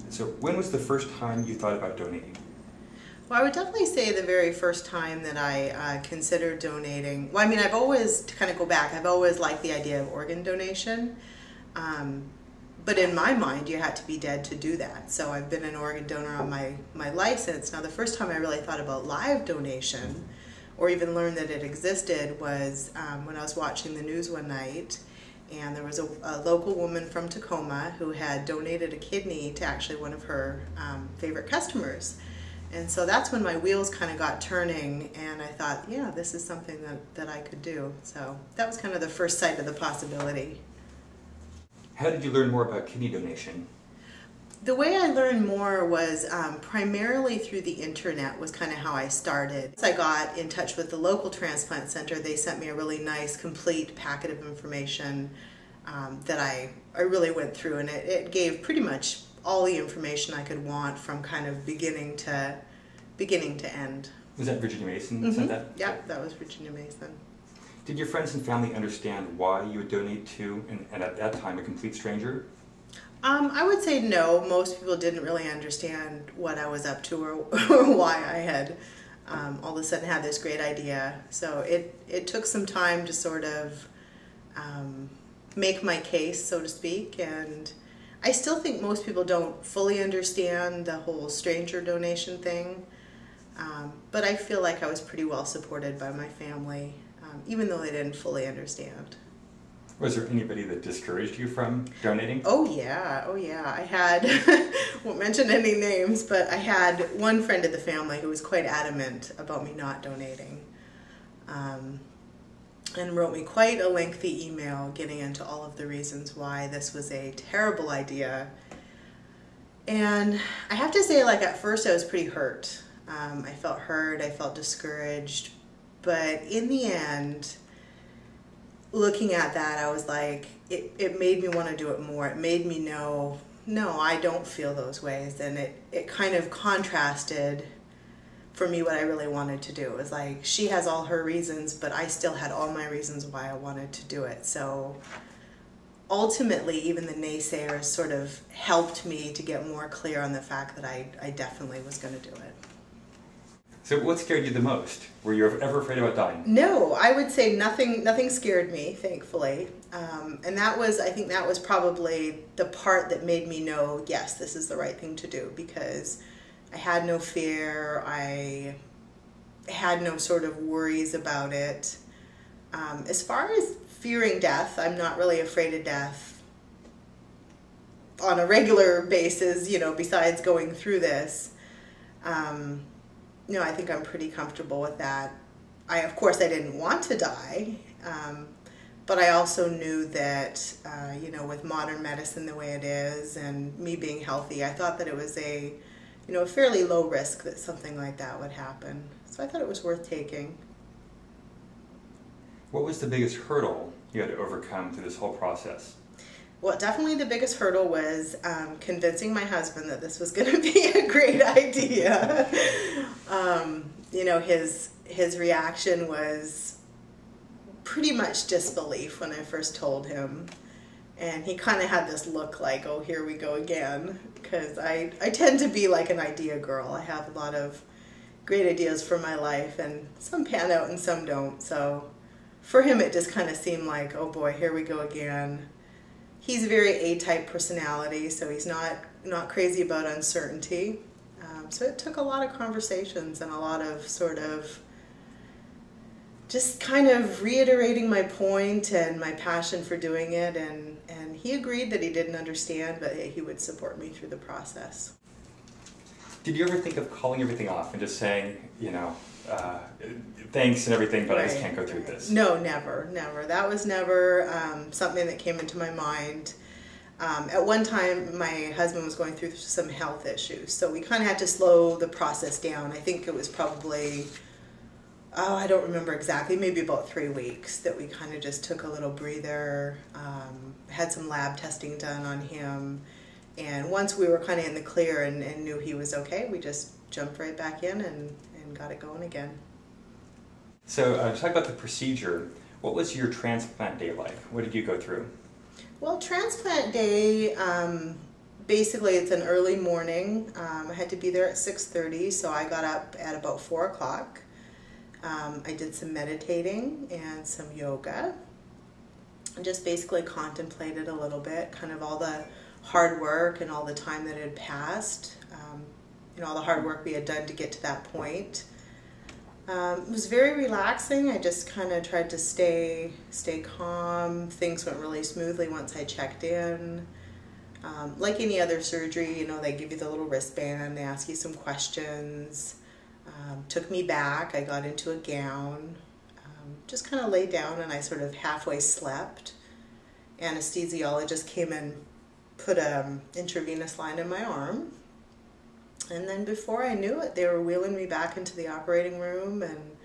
So when was the first time you thought about donating? Well, I would definitely say the very first time that I considered donating, well, I mean, I've always, to kind of go back, I've always liked the idea of organ donation. But in my mind, you had to be dead to do that. So I've been an organ donor on my license. Now, the first time I really thought about live donation, or even learned that it existed, was when I was watching the news one night, and there was a local woman from Tacoma who had donated a kidney to actually one of her favorite customers. And so that's when my wheels kind of got turning, and I thought, yeah, this is something that I could do. So that was kind of the first sight of the possibility. How did you learn more about kidney donation? The way I learned more was primarily through the internet was kind of how I started. Once I got in touch with the local transplant center, they sent me a really nice, complete packet of information that I really went through, and it gave pretty much all the information I could want from kind of beginning to end. Was that Virginia Mason that said that? Yeah, that was Virginia Mason. Did your friends and family understand why you would donate to, and at that time, a complete stranger? I would say no. Most people didn't really understand what I was up to or why I had all of a sudden had this great idea. So it took some time to sort of make my case, so to speak, and I still think most people don't fully understand the whole stranger donation thing, but I feel like I was pretty well supported by my family, even though they didn't fully understand. Was there anybody that discouraged you from donating? Oh yeah. I had, won't mention any names, but I had one friend of the family who was quite adamant about me not donating, and wrote me quite a lengthy email getting into all of the reasons why this was a terrible idea. And I have to say, like, at first I was pretty hurt. I felt hurt, I felt discouraged, but in the end, looking at that, I was like, it made me want to do it more. It made me know, no, I don't feel those ways. And it kind of contrasted for me what I really wanted to do. It was like, she has all her reasons, but I still had all my reasons why I wanted to do it. So ultimately, even the naysayers sort of helped me to get more clear on the fact that I definitely was going to do it. So what scared you the most? Were you ever afraid about dying? No, I would say nothing scared me, thankfully. And I think that was probably the part that made me know, yes, this is the right thing to do, because I had no fear, I had no sort of worries about it. As far as fearing death, I'm not really afraid of death on a regular basis, you know, besides going through this. I think I'm pretty comfortable with that. Of course, I didn't want to die, but I also knew that, with modern medicine the way it is and me being healthy, I thought that it was a fairly low risk that something like that would happen. So I thought it was worth taking. What was the biggest hurdle you had to overcome through this whole process? Well, definitely the biggest hurdle was convincing my husband that this was going to be a great idea. His reaction was pretty much disbelief when I first told him. And he kind of had this look like, oh, here we go again. Because I tend to be like an idea girl. I have a lot of great ideas for my life, and some pan out and some don't. So for him, it just kind of seemed like, oh boy, here we go again. He's a very A-type personality, so he's not crazy about uncertainty. So it took a lot of conversations and a lot of sort of just kind of reiterating my point and my passion for doing it, and he agreed that he didn't understand, but he would support me through the process. Did you ever think of calling everything off and just saying, thanks and everything, but I just can't go through this? No, never. That was never something that came into my mind. At one time, my husband was going through some health issues, so we kind of had to slow the process down. I think it was probably, I don't remember exactly, maybe about 3 weeks that we kind of just took a little breather, had some lab testing done on him, and once we were kind of in the clear and knew he was okay, we just jumped right back in and got it going again. So talk about the procedure. What was your transplant day like? What did you go through? Well, transplant day basically it's an early morning. I had to be there at 6:30, so I got up at about 4 o'clock. I did some meditating and some yoga. And just basically contemplated a little bit, kind of all the hard work and all the time that had passed, all the hard work we had done to get to that point. It was very relaxing. I just kind of tried to stay calm. Things went really smoothly once I checked in. Like any other surgery, they give you the little wristband, they ask you some questions. Took me back, I got into a gown, just kind of laid down, and I sort of halfway slept. Anesthesiologist came and put an intravenous line in my arm. And then before I knew it, they were wheeling me back into the operating room. And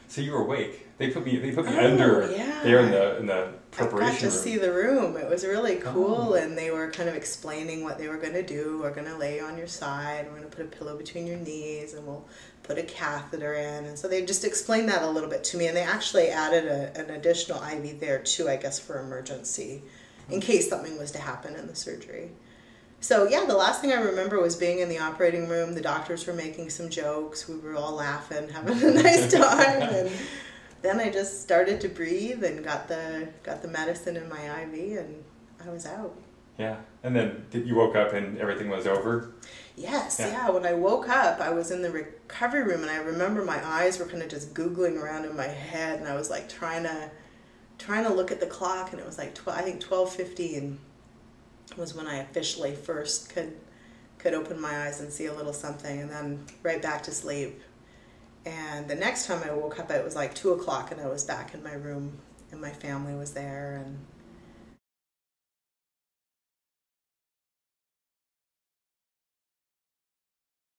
so you were awake. They put me under there in the preparation I got to room. see the room. It was really cool, and they were kind of explaining what they were going to do. We're going to lay you on your side. We're going to put a pillow between your knees, and we'll put a catheter in. And so they just explained that a little bit to me, and they actually added an additional IV there too, I guess, for emergency, in case something was to happen in the surgery. So yeah, the last thing I remember was being in the operating room. The doctors were making some jokes. We were all laughing, having a nice time. And then I just started to breathe and got the medicine in my IV, and I was out. Yeah. And then you woke up and everything was over? Yes, yeah. When I woke up, I was in the recovery room, and I remember my eyes were kind of just googling around in my head, and I was like trying to look at the clock, and it was like 12:15 was when I officially first could open my eyes and see a little something, and then right back to sleep. And the next time I woke up, it was like 2 o'clock, and I was back in my room, and my family was there, and